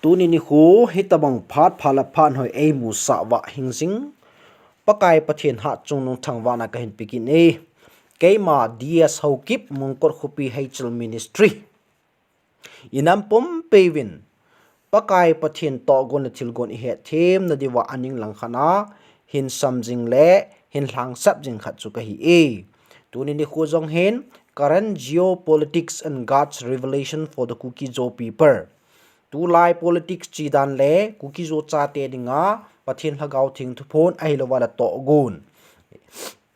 tuni ni hu hitabang phat phala phan hoi ei mu sa wa hingsing pakai pathian ha chung nong thangwa na ka hin pikin e keima ds hokip mungkor khupi hhl ministry inam pom pevin pakai pathian to gon thilgon i he them na diwa aning langkhana hin samjing le hin hlang sap jing khat chu ka hi e tuni ni hu jong hen current geopolitics and God's revelation for the cookie jo people tu lai politics chi dan le cookie jo cha te dinga pathin hagau thing thu phon ai lo wala to gun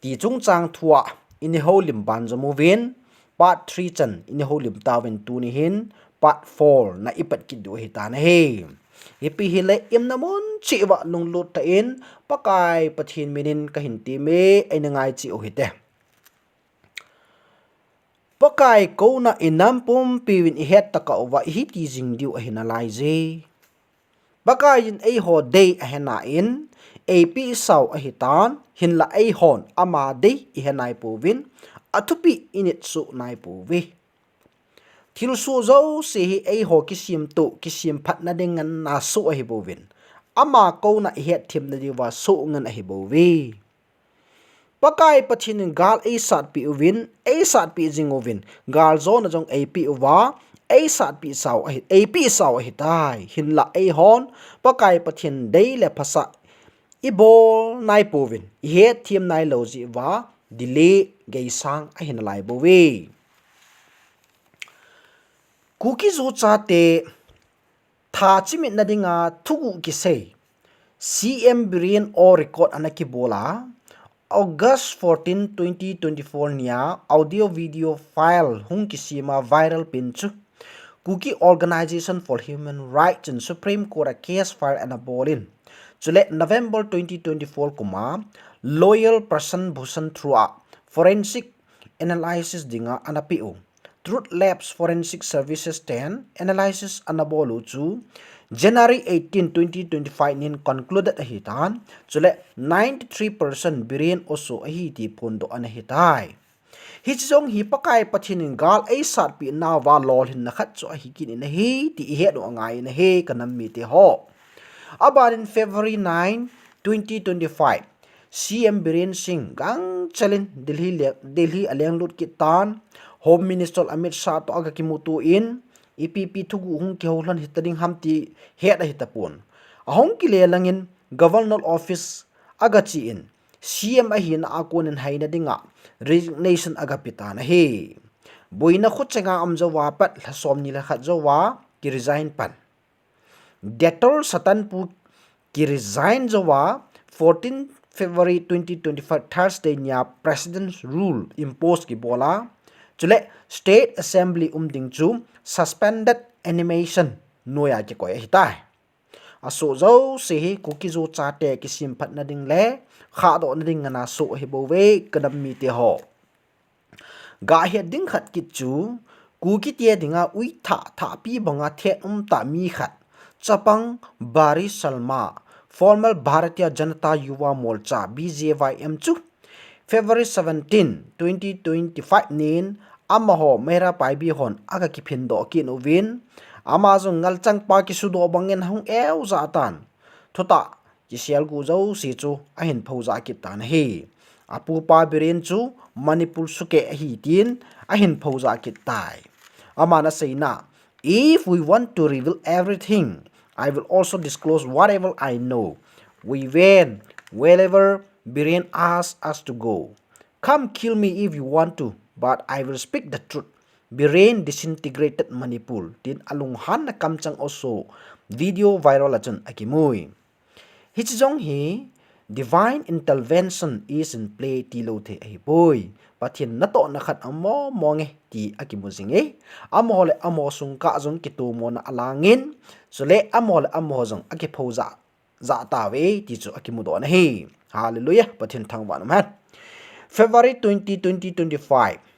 ti chung chang thua in ho lim ban jo movin part 3 chan in ho lim tawin tu ni hin part 4 na ipat ki do hi ta na he ipi hi le im namon chi wa lung lut ta in pakai pathin minin ka hin ti me ai na ngai chi o hi te pakai ko na inam pum piwin i het ta ka wa hi ti jing diu a hina lai je pakai in ei ho dei a hena in ap sau a hitan hin la ei hon ama dei i henai povin athupi init su nai povi thil su zo se hi ei ho kisim tu kisim phat na ding an na su a hi povin ama ko na i het thim na diwa su ngan a hi bovi pakai pathin gal a sat pi uvin a sat pi jingovin gal zon na jong ap uwa a sat pi sau a ap sau a hitai hin la a hon pakai pathin dei le phasa ibol nai povin he thim nai lo ji wa delay gei sang a hin lai bowi cookie zo cha te tha chimit na dinga thugu ki se cm brian or record anaki bola August 14 2024 nia audio video file hung kisima viral pinchu cookie organization for human rights and supreme court a case file and a bolin chule November 2024 kuma loyal person bhusan through forensic analysis dinga anapiu truth labs forensic services 10 analysis anabolu chu January 18 2025 nin concluded a hitan chule 93% birin oso a hi ti pondo an hitai hi chong hi pakai pathin gal a sat pi na wa lol hin na khat chu a hi kin in hi ti he do ngai na he kanam mi te ho about in February 9 2025 CM Biren Singh gang chalin Delhi aleng lut kitan Home Minister Amit Shah to aga kimutu in EPP thugu hung ki holan hitading hamti heda hitapon ahong ki le langin governor office aga chi in CM a hin akon in haina dinga resignation aga pitana he boina khutchenga amjawa pat lasom ni la khajawa ki resign pan Detor Satanpu ki resign jawa 14 February 2025 Thursday nya president's rule imposed ki bola chule state assembly ding chu suspended animation noya ki ko hitai aso zo se hi cookie zo cha te ki sim phat na ding le kha do na ding na so hi bo we kadam mi te ho ga he ding khat ki chu cookie te dinga ui tha pi banga the ta mi khat chapang Bari Salma former Bharatiya Janata Yuva Morcha BJYM chu February 17 2025 nin amaho mera pai bi hon aga ki phindo ki novin amazon ngal chang pa ki sudo bangen hung eu za tan thota ki sial gu zo si chu a hin phauza ki tan he apu pa biren chu manipur suke hi tin a hin phauza ki tai amana seina if we want to reveal everything I will also disclose whatever I know we went wherever biren asks us to go come kill me if you want to but I will speak the truth. Biren disintegrated Manipur. Tin alung han na kamchang also video viral ajan akimui. Hichjong hi divine intervention is in play ti lo the ai boy. Pathin na to na khat amo monge ti akimuzing amo le amo sung ka jong kitu mo na alangin so le amo jong akiphoza za ta we ti chu akimudo na hi. Hallelujah. Pathin thangwa na man. February 2025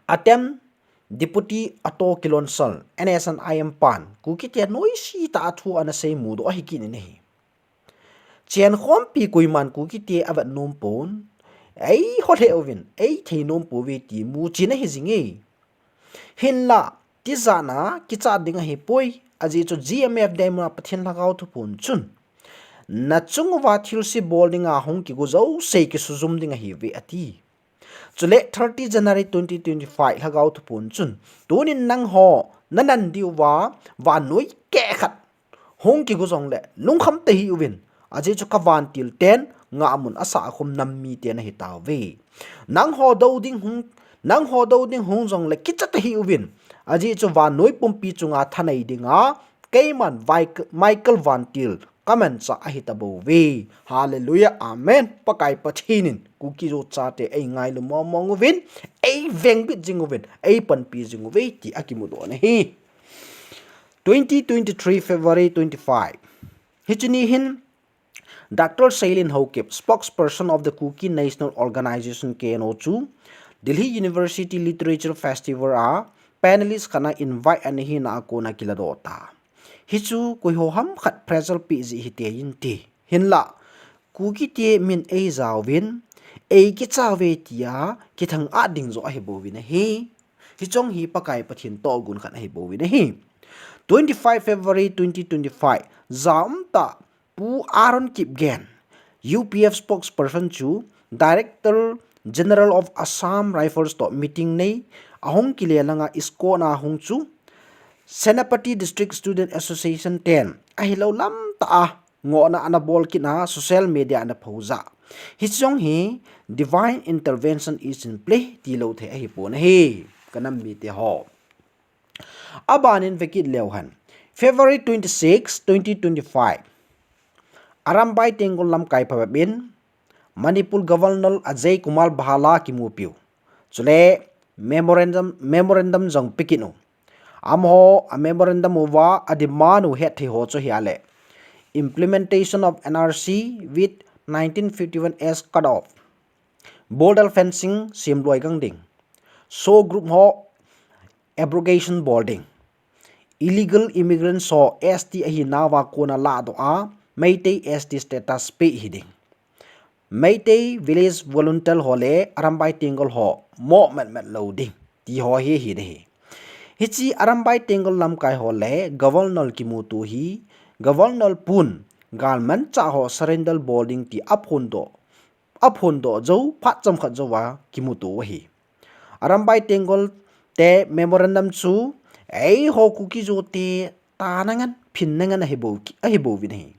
Attempt Deputy Ato Kilonsal NSN IM Pan Kukite Noisi ta athu anasay mudo ahikin ni Chen khom pi kuiman kukite avat nompon ai hole ovin ai theinom powe ti mu china hizingi hinla tizana kicha dinga he poi aji chu GMF dai ma pathin lagau thu pun chun na chungwa thilsi bolding a hong ki go zo sei ki suzum ding a hi ve ati chule 30 January 2025 lagau thu pun chun tunin nang ho nanan diwa wa noi ke khat hong ki go zong le lung kham te hi uwin aji chu ka van til ten nga amun asa khum nam mi te na hi taw ve nang ho do ding hong zong le kichat hi uwin aji chu wa noi pumpi chunga thanai dinga keiman Michael Van Til comment sa ahitabo ve hallelujah amen pakai pathinin kuki ro chate ei ngai lu mong win ei veng bit jing win ei pan pi jing ve ti akimu do ne hi 2023 February 25 hichini hin Dr. Shailin Hokip, spokesperson of the Kuki National Organization KNO2, Delhi University Literature Festival panelists kana invite anihi na ako na kiladota. Hichu kuihoham khat presel pi zi hite yinti. Hinla, Kuki tie min ei zawin, ei kitsawe tia kitang ading zo ahibowin hi. Hichong hi pakai pathin togun kan ahibowin hi. 25 February 2025, Zamta Pu Aaron Kipgen, UPF spokesperson chu Director General of Assam Rifles to meeting nei ahong kilelanga isko na hong chu Senapati District Student Association 10 ahilo lam ta ngo na anabol kina social media na phauza hichong hi divine intervention is in play tilo the hi pon hi kanam mi te ho abanin vekit lewhan February 26 2025 Arambai Tengol Lam Kai Pabin Manipur Governor Ajay Kumar Bahala Kimupiu Chule memorandum jong pikinu amho a memorandum wa adimanu het ho cho hiale implementation of NRC with 1951 as cut off border fencing simloi gangding so group ho abrogation boarding illegal immigrants so ST ahi nawa kona la do a Meitei ST status pe hiding Meitei village volunteer hole Arambai Tengol ho mo met loading ti ho hi hi de hichi Arambai Tengol lam kai hole governor ki mutu hi governor pun galman cha ho surrender boarding ti aphon do jo phat cham khat jo wa ki mutu hi Arambai Tengol te memorandum chu ei ho ku ki jo te tanangan phinnangan ahibo vin hi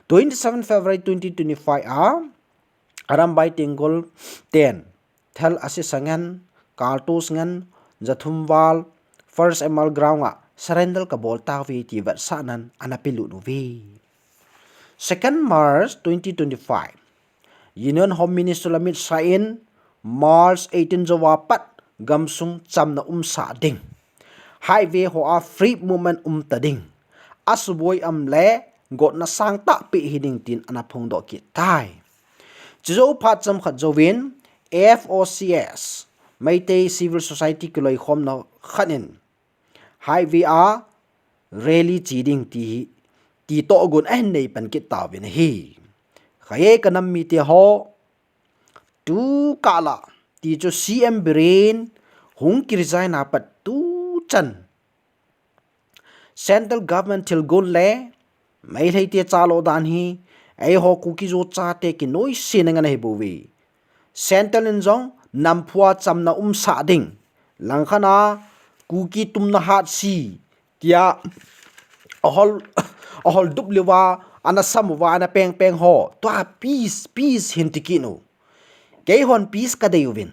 27 February 2025 Arambai Tengol 10 Thel Asisangan Kartus ngan Jathumwal First ML Ground surrender kabol tawi ti versanan anapilu nuvi 2 March 2025 Union Home Minister Lamit Sain March 18 Jawapat Gamsung Chamna sa ding Highway ho a free movement tading Asuboy amle got na sang ta pi hiding tin anapong do ki tai Chizo phat cham khat jowin FOCS Meitei Civil Society kiloi khom na khanin highway a rally chiding ti to gun en nei pan ki tawin hi khaye kanam mi te ho tu kala ti cho CM brain hung ki resign apat tu chan central government til gon le mai thei te chalo dan hi ai ho ku ki zo cha te ki noi sinanga nei bowi central in jong namphua chamna sa ding langkhana ku ki tumna hat si tia ahol dubliwa ana samwa ana peng ho to a peace hintikino ke hon peace ka deyuwin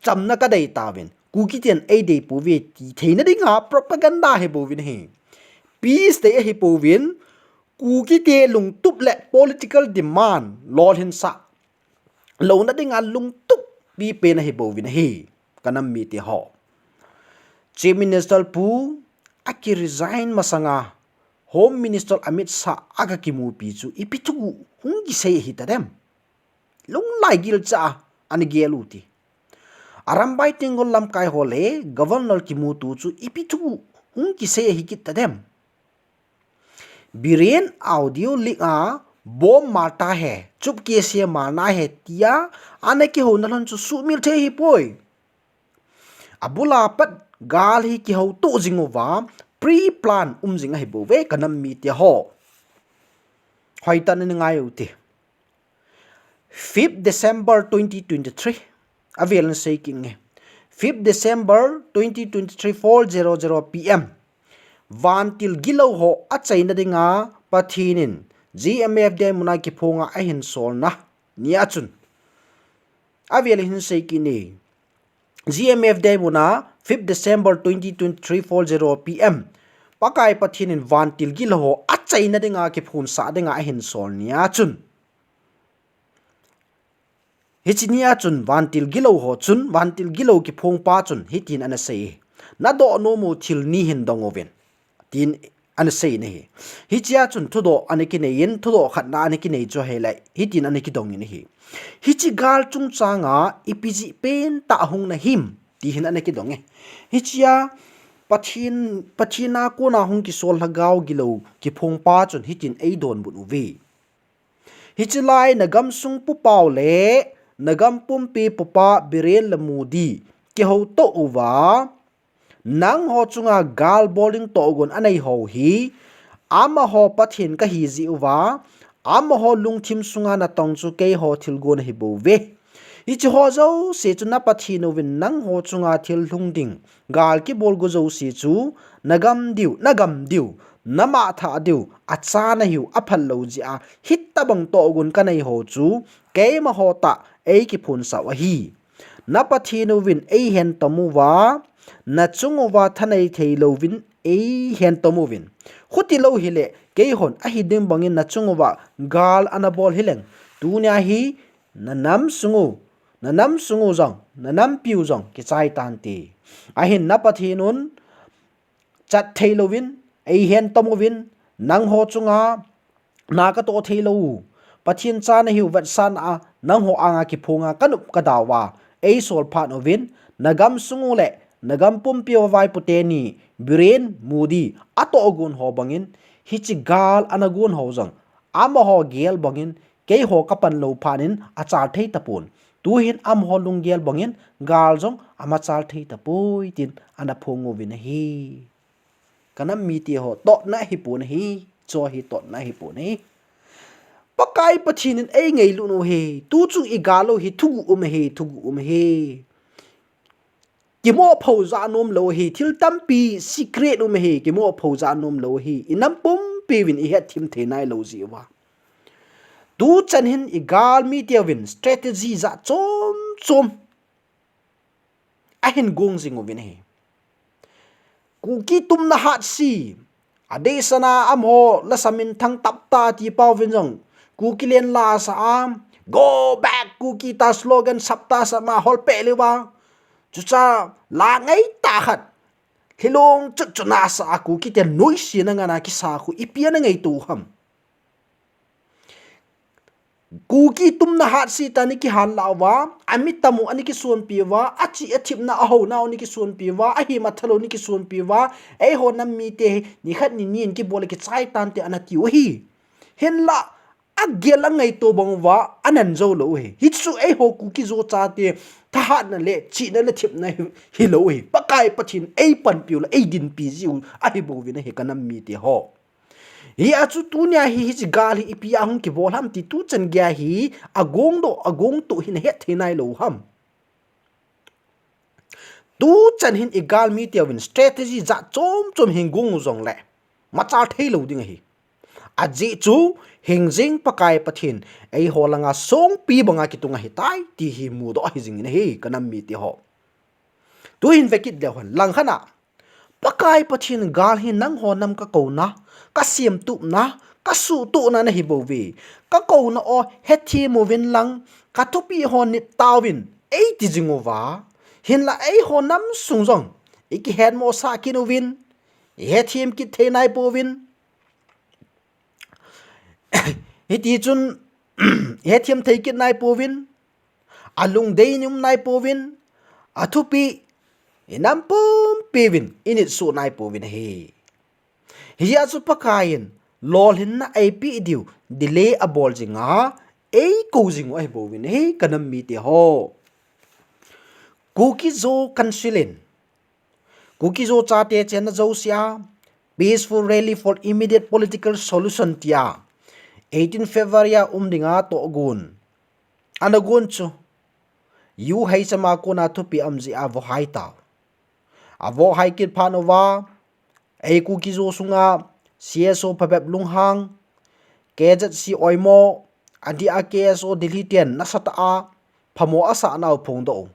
chamna ka dey tawin ku ki ten ai dey puwi ti theina dinga propaganda he bowin he peace te he powin ku ki te lung tup le political demand lol hin sa lo na dinga lung tup bi pe na he bowin he kanam mi te ho Chief Minister pu aki resign masanga Home Minister Amit Shah aga ki mu pi chu ipitu hungi sei hitadem lung lai gil cha ani geluti Arambai Tengol lam kai hole governor ki mu tu chu ipitu hungi sei hikitadem Biren audio link bom marta hai chup ke se marna hai tia ane ki honalan chu sumil the hi poi abula pat gal hi ki ho to jingowa pre plan jing hi bo ve kanam mi te ho hoi tan ni ngai u ti 5th December 2023 avel sei king 5th December 2023 4:00 pm vantil gilo ho achaina dinga pathinin GMF de muna ki phonga a hin solna nia chun avel hin sei kini GMF de muna 5th December 2023 4:00 pm pakai pathinin vantil gilo ho achaina dinga ki phun sa dinga a hin sol nia chun hichinia chun vantil gilo ho chun vantil gilo ki phong pa chun hitin ana sei na do no mu thil ni hin dongoven tin ana sei ne hichia chun thudo aniki ne yin thudo khatna aniki ne cho helai hitin aniki dong ni hi hichi gal chung changa ipiji pen ta hung na him ti hin aniki dong hichia pathina ko na hung ki sol hagaw gilo ki phong pa chun hitin ei don bu vi hichilai nagam sung pu paw le nagam pumpi pupa biren lamudi ke ho to uwa nang ho chunga gal bowling to gon anei ho hi ama ho pathin ka hi ji uwa ama ho lungthim sunga na tong chu ke ho thil gon hi bo ve ichi ho zo se chuna pathino win nang ho chunga thil lungding gal ki bol go zo se chu nagam diu nama tha diu acha na hiu aphal lo ji a hit tabang to gon kanai ho chu ke ma ho ta ei ki phun sa wa hi na pathino win ei hen tomu wa na chungu wa thanai thei lo win ei hen tomu win khuti lo hile ke hon a hi dim bangin na chungu wa gal anabol hileng tu nya hi na nam sungu jong na nam piu jong ki chai tan ti a hin na pathinun chat thei lo win ei hen tomu win nang ho chunga na ka to thei lo pathin cha na hiu wat san a nang ho anga ki phonga kanup ka dawa ei sol phat no win nagam sungu le nagam pumpio vai puteni biren mudi ato ogun ho bangin hichi gal anagun ho jang ama ho gel bangin ke ho kapan lo phanin achar thei tapun tu hin am ho lung gel bangin gal jong ama chal thei tapoi tin ana phongo win hi kanam mi ti ho to na hi pun hi cho hi to na hi pun hi pakai pathinin ei ngei lu no he tu chu igalo hi thugu he kimo phauza nom lo hi thil tampi secret he kimo phauza nom lo hi inam pum pi win i het thim the nai lo ji wa tu chan hin igal mi te win strategy za chom a hin gong jing win he ku ki tum na hat si adesana amho la samin thang tapta ti paw win jong ku ki len la sa am go back ku ki ta slogan sapta sama hol pe lewa chucha la ngai ta khat hilong chuna sa ku ki te noi si na ngana ki sa khu ipia na ngai tu ham ku ki tum na hat si ta ni ki han lawa amit tamu ani ki suan piwa achi athip na aho na ni ki suan piwa a hi mathalo ni ki suan piwa ei ho nam mi te ni khat ni nin ki bol ki chai tan te anati hi hen la agela ngai to bangwa anan zo lo he hitsu ei ho ku ki zo cha te tha hat na le chi na le thip na hi lo he pakai pachin ei pan piu la ei din pi ji a hi bo win he kanam mi te ho hi achu tu nya hi gali ipia hung ki bol ham ti tu chan gya hi agong to hin het thinai lo ham tu chan hin igal mi te win strategy za chom hingung zong le machal thei lo ding hi aji chu hingjing pakai pathin ei holanga song pi banga ki tunga hitai ti hi mu do hi jing ne hi kanam mi ti ho tu hin vekit de hon lang khana pakai pathin gal hi nang ho nam ka ko na ka siam tu na ka su tu na na hi bo vi ka ko na o hethi mo win lang ka to pi hon ni tawin ei ti jingowa hin la ei ho nam sungjong iki hen mo sa kinu win hethim ki thenai po win hiti chun hethim thei ki nai po win alung dei nim nai po win athupi inam pum pi win init su nai po win he hiya chu pakain lol hin na ai pi diu delay a bol jinga ei ko jing ai bo win he kanam mi te ho kuki zo kansilin kuki zo cha te chen zo sia peaceful rally for immediate political solution tia 18 February dinga to gun anagun chu yu hai sama ko na thu pi amji avo hai taw avo hai kit phanova ei ku ki zo sunga CSO phabep lunghang kejat si oimo adi a KSO Delhi ten nasata a phamo asa naw phung do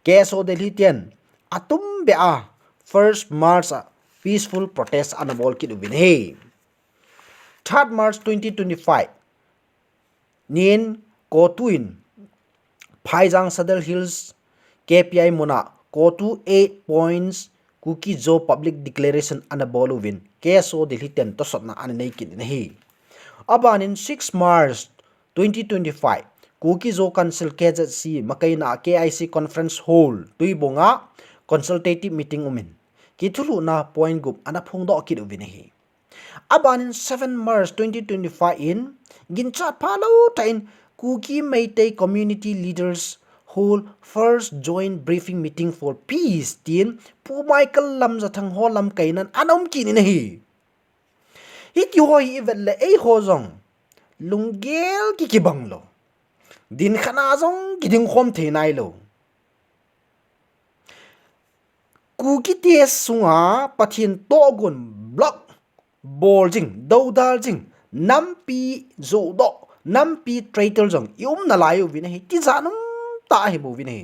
KSO Delhi ten atum be a first March peaceful protest anabol ki dubin he 3rd March 2025 nin ko tuin Phaijang Sadal Hills KPI mona ko tu 8 points kuki jo public declaration anabol win KSO Delhi ten to sotna anei kin hi abanin 6 March 2025 kuki zo council kejat si makaina KIC conference hall tuibonga consultative meeting umin kithulu na point group ana phungdo kidu vinhi abanin 7 March 2025 in gincha phalo tain kuki meitei community leaders hold first joint briefing meeting for peace tin pu Michael lam jathang ho lam kainan anom kin ni hi hiti hoi evelle ei hozong lungel ki kibanglo din khana jong giding khom theinai lo kuki tes sunga pathin togun block bol jing dodal jing nampi zodo nampi traitor jong yum na layu vin hi ti janum ta hi bo vin hi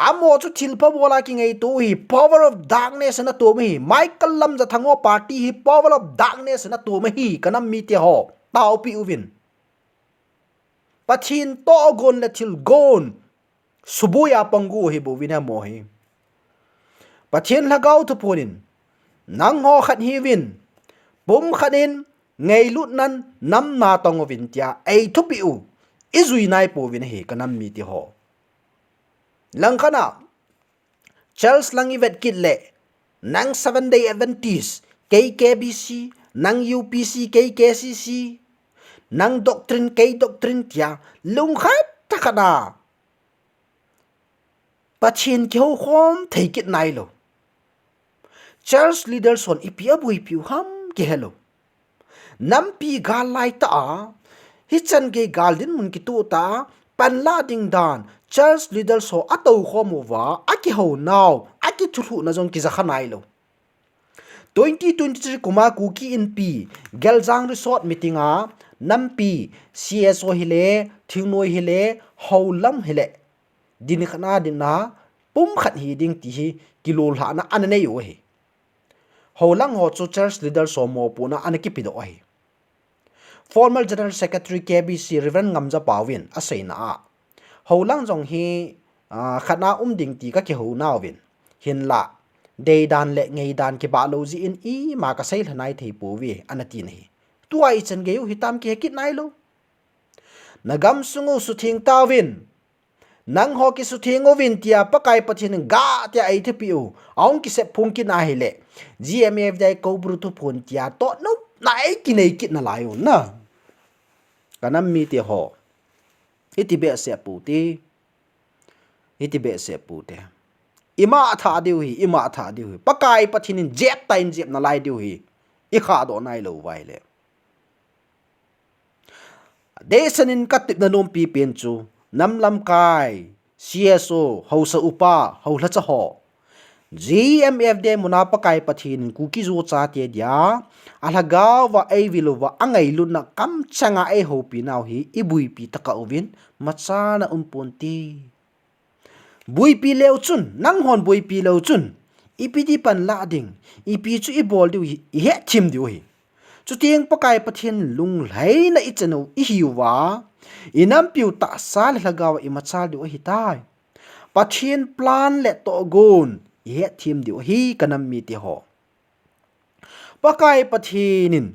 amo chu thilpa bola ki ngai to hi power of darkness na to mi Michael lam ja thango party hi power of darkness na to mi kanam mi te ho tau pi uvin pathin to gon la thil gon subuya pangu hi bo vin ha mo hi pathin lagaw thu punin nang ho khat hi win bum khanin ngei lut nan nam na tong win tia ei thu pi u izui nai po win hi kanam mi ti ho lang khana Charles langi vet kit le nang 7 day Adventist KKBC nang UPC KKCC nang doctrine K doctrine tia lung khat takana pathin kyo khom thei kit nai lo Church leaders on ipia bui piu ham ke hello nampi gal lai ta hichan ge galdin mun ki tu ta panla ding dan church leaders so atau khomuwa aki ho now aki thulu na jong ki zakhanai lo 2023 kuma kuki in p geljang resort meeting a nampi CSO hile thingnoi hile haulam hile din khana dinna pum khat hi ding ti hi kilol ha na anane yo he holang ho chu church leader so mo puna anaki pido ai former general secretary KBC Reverend Ngamja Pawin asaina a holang jong hi khana ding ti ka ki ho nawin hin la dei dan le ngei dan ki ba lo ji in I ma ka sai hlanai thei pu wi anati nei tuai chen ge yu hitam ki hekit nai lo nagam sungu su thing tawin nang ho ki su thing ovin tia pakai pathin ga tia ai the piu aung ki se phung ki na hele GMF dai ko bru tu phun tia to no nai ki nei kit na lai na kanam mi ti ho iti be se pu ti iti be se pu te ima tha diu hi pakai pathin jep tain jep na lai diu hi I kha do nai lo wai le desanin katip na nom pi pen chu namlam kai CSO hausa upa haula cha ho GMF de munapa kai pathin kuki zo cha te dia alaga wa ai vilowa angai luna kam changa ai ho pi naw hi ibui pi taka ovin macha na umponti bui pi leu chun nang hon bui pi leu chun ipidi pan la ding ipi chu I bol diu hi he thim diu hi chu tieng pakai pathin lung lai na ichano I hiwa inam piu ta sal lagawa I macha diu hi tai pathin plan le to gon ye thim diu hi kanam mi ti ho pakai pathinin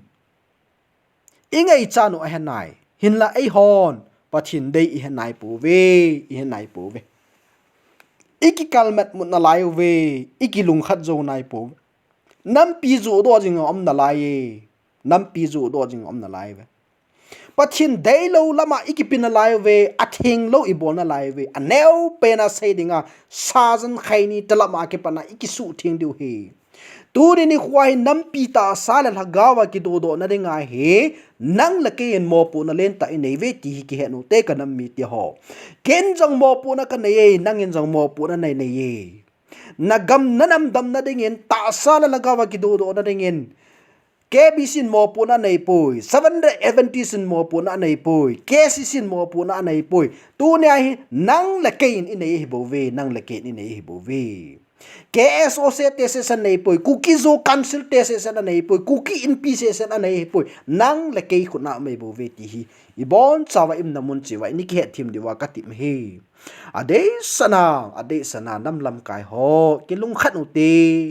ingai chanu a hanai hinla ai hon pathin dei I hanai pu ve iki kalmat mun na lai ve iki lung khat zo nai pu nam pi zo do jing om na lai nam pi zo do jing om na lai ve pathin dei lo lama iki pin na lai ve athing lo I bol na lai ve aneu pe na sei dinga sajan khaini talama ke pana iki su thing diu hi ตูนี่ควายน้ำปีตาซาลละกาวากิโดโดนะเดงาเฮนังละเกยนโมปูนะเลนตาอินเนเวติฮิกิเฮนุเตกันน้ำมีติฮอเกนจังโมปูนะกันเนยนังเงินจังโมปูนะในเนยnagam nanam dam na dingin ta sala lagawa kidodo na dingin kebisin mo po na naipoy 770 sin mo po na naipoy kesisin mo po na naipoy tunay nang lakain inay hibove nang lakain inay hibove KSOC tese sa naipoy kukizo council tese sa naipoy kuki in pieces sa naipoy nang lakay ko na may bove tihi ibon sawa im namun chiwa iniki het tim diwa katim he ade sana namlam kai ho kilung khat ute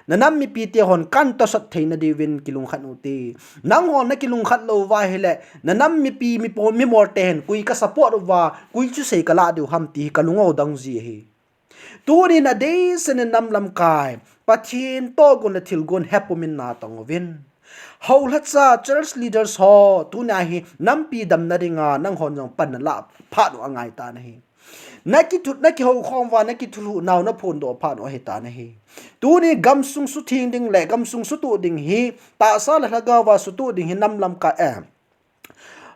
nanam mi piti hon kan to sat theina divin kilung khat ute nang hon na kilung khat lo wa hele nanam mi pi mi po mi mor ten kui ka support wa kui chu sei kala du ham ti kalungo dang ji he turi na de sen namlam kai pathin to gon na thil gon hapomin na tangwin haulatsa church leaders ho tuna hi nampi dam na ringa nang hon jong pan la pha do angai ta na hi naki ho khom wa naki thulu naw na phon do pha do he ta na hi tu ni gam sung su thing ding le gam sung su tu ding hi ta sa la ga wa su tu ding hi nam lam ka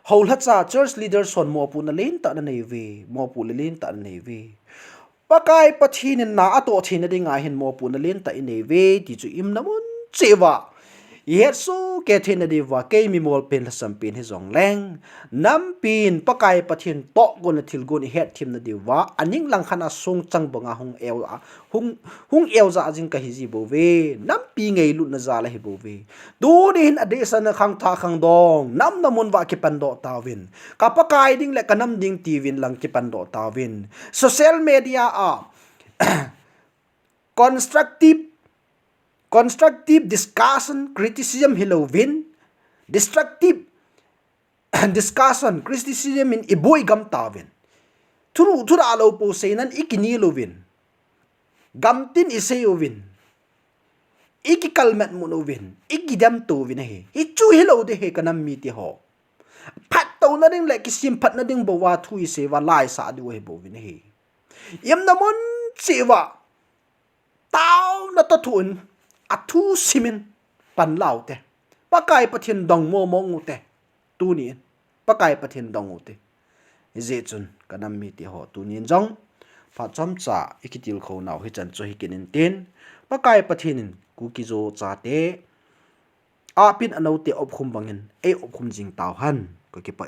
haulatsa church leaders hon mo pu na len ta na nei ve mo pu le len ta na nei ve pakai pathin na ato thin na dinga hin mo pu na len ta in nei ve ti chu im namun chewa Yesu ke thina diwa ke mi mol pen sampin hi zong leng nam pin pakai pathin to gon thil gon het thim na diwa aning lang khana sung chang bonga hung ew za jing ka hi ji bo ve nam pi ngei lu na za la hi bo ve du din ade san khang tha khang dong nam namun wa ki pan do tawin ka pakai ding le kanam ding tivin lang ki pan do tawin social media constructive discussion criticism hilovin destructive discussion criticism in iboy gam tawin thura alo po seinan ikini lovin gamtin iseyovin ikikalmat munovin ikidam to vin he ichu hilo de he kanam mi ti ho phat to na ding le kisim phat na ding bawa thu ise wa lai sa di we bo vin he yam namon sewa taw na to thun athu simin pan laute pakai pathin dong mo ute tu ni pakai pathin dong ute je chun kanam mi ti ho tu nin jong pha chom cha ikitil kho naw hi chan cho hi kinin ten pakai pathin ku ki zo cha te a pin anote op khum bangin e op khum jing taw han ko ki pa